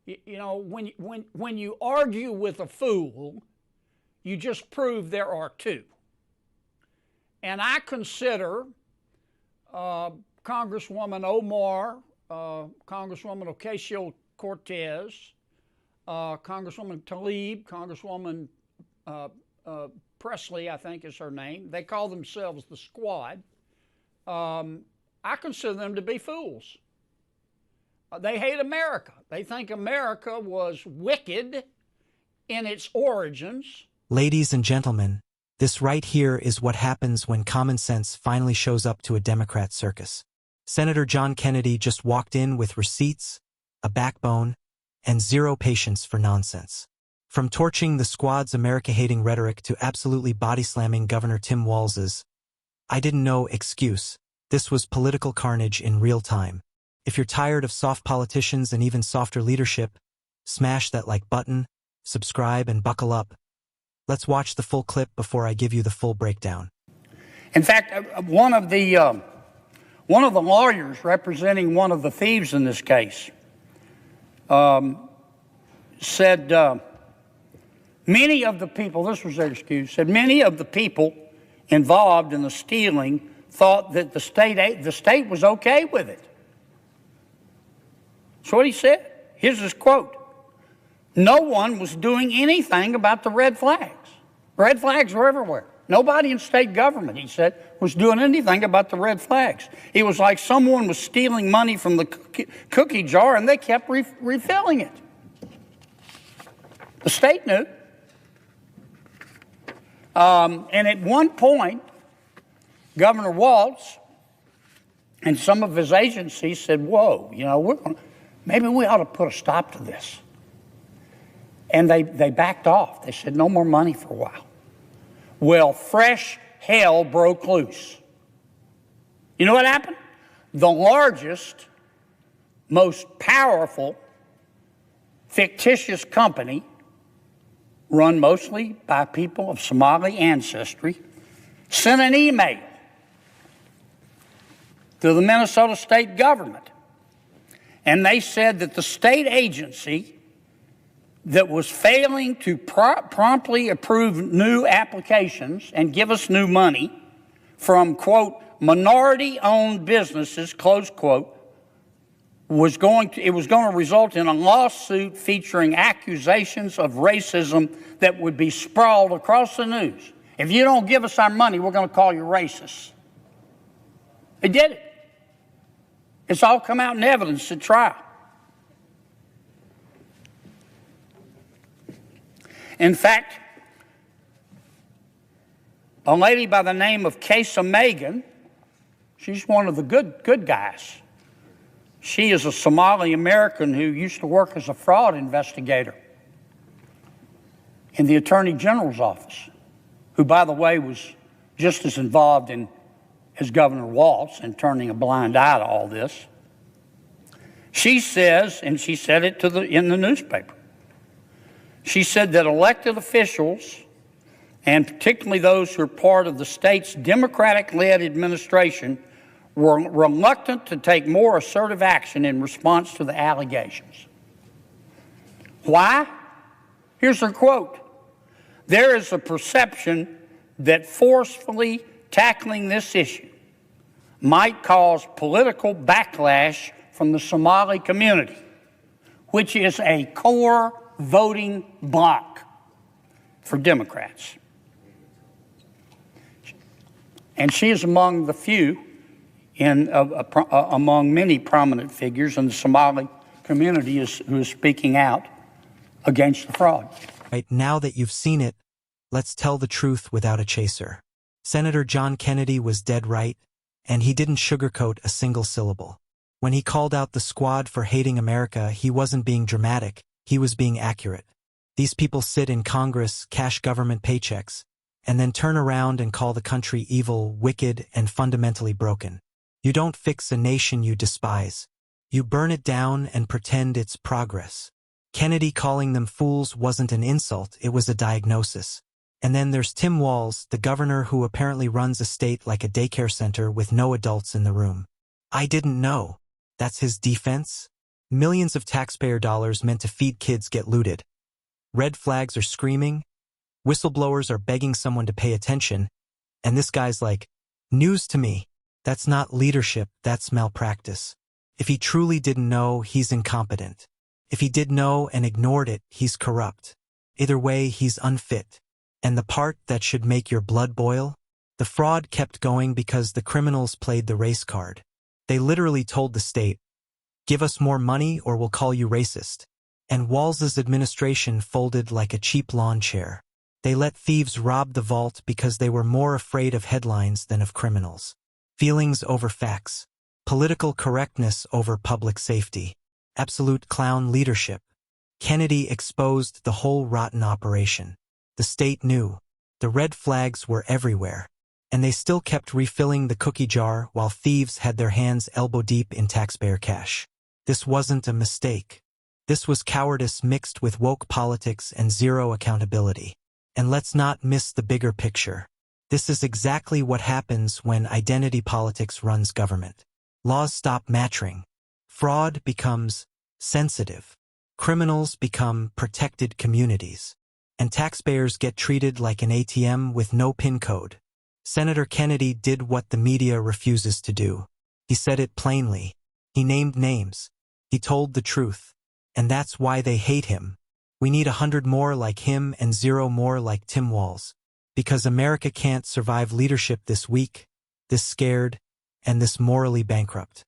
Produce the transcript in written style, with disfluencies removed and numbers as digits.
You know, when you argue with a fool, you just prove there are two. And I consider Congresswoman Omar, Congresswoman Ocasio-Cortez, Congresswoman Tlaib, Congresswoman Presley, I think is her name. They call themselves the Squad. I consider them to be fools. They hate America. They think America was wicked in its origins. Ladies and gentlemen, this right here is what happens when common sense finally shows up to a Democrat circus. Senator John Kennedy just walked in with receipts, a backbone, and zero patience for nonsense. From torching the Squad's America-hating rhetoric to absolutely body-slamming Governor Tim Walz's "I didn't know" excuse, this was political carnage in real time. If you're tired of soft politicians and even softer leadership, smash that like button, subscribe, and buckle up. Let's watch the full clip before I give you the full breakdown. In fact, one of the lawyers representing one of the thieves in this case said many of the people, this was their excuse, said many of the people involved in the stealing thought that the state was okay with it. That's what he said. Here's his quote. No one was doing anything about the red flags. Red flags were everywhere. Nobody in state government, he said, was doing anything about the red flags. It was like someone was stealing money from the cookie jar and they kept refilling it. The state knew. And at one point, Governor Walz and some of his agencies said, whoa, you know, maybe we ought to put a stop to this. And they backed off. They said no more money for a while. Well, fresh hell broke loose. You know what happened? The largest, most powerful, fictitious company, run mostly by people of Somali ancestry, sent an email to the Minnesota state government. And they said that the state agency that was failing to promptly approve new applications and give us new money from, quote, minority-owned businesses, close quote, was going to result in a lawsuit featuring accusations of racism that would be sprawled across the news. If you don't give us our money, we're going to call you racist. They did it. It's all come out in evidence at trial. In fact, a lady by the name of Kesa Megan, she's one of the good guys. She is a Somali American who used to work as a fraud investigator in the Attorney General's office, who, by the way, was just as involved as Governor Walz in turning a blind eye to all this. She says, and she said it in the newspaper, she said that elected officials, and particularly those who are part of the state's Democratic-led administration, were reluctant to take more assertive action in response to the allegations. Why? Here's her quote. There is a perception that forcefully tackling this issue might cause political backlash from the Somali community, which is a core voting bloc for Democrats. And she is among the few among many prominent figures in the Somali community who is speaking out against the fraud. Right, now that you've seen it, let's tell the truth without a chaser. Senator John Kennedy was dead right, and he didn't sugarcoat a single syllable. When he called out the Squad for hating America, he wasn't being dramatic, he was being accurate. These people sit in Congress, cash government paychecks, and then turn around and call the country evil, wicked, and fundamentally broken. You don't fix a nation you despise. You burn it down and pretend it's progress. Kennedy calling them fools wasn't an insult, it was a diagnosis. And then there's Tim Walz, the governor who apparently runs a state like a daycare center with no adults in the room. I didn't know. That's his defense? Millions of taxpayer dollars meant to feed kids get looted. Red flags are screaming, whistleblowers are begging someone to pay attention, and this guy's like, news to me. That's not leadership, that's malpractice. If he truly didn't know, he's incompetent. If he did know and ignored it, he's corrupt. Either way, he's unfit. And the part that should make your blood boil? The fraud kept going because the criminals played the race card. They literally told the state, give us more money or we'll call you racist. And Walz's administration folded like a cheap lawn chair. They let thieves rob the vault because they were more afraid of headlines than of criminals. Feelings over facts. Political correctness over public safety. Absolute clown leadership. Kennedy exposed the whole rotten operation. The state knew. The red flags were everywhere. And they still kept refilling the cookie jar while thieves had their hands elbow-deep in taxpayer cash. This wasn't a mistake. This was cowardice mixed with woke politics and zero accountability. And let's not miss the bigger picture. This is exactly what happens when identity politics runs government. Laws stop mattering. Fraud becomes sensitive. Criminals become protected communities. And taxpayers get treated like an ATM with no PIN code. Senator Kennedy did what the media refuses to do. He said it plainly. He named names. He told the truth. And that's why they hate him. We need 100 more like him and 0 more like Tim Walz. Because America can't survive leadership this weak, this scared, and this morally bankrupt.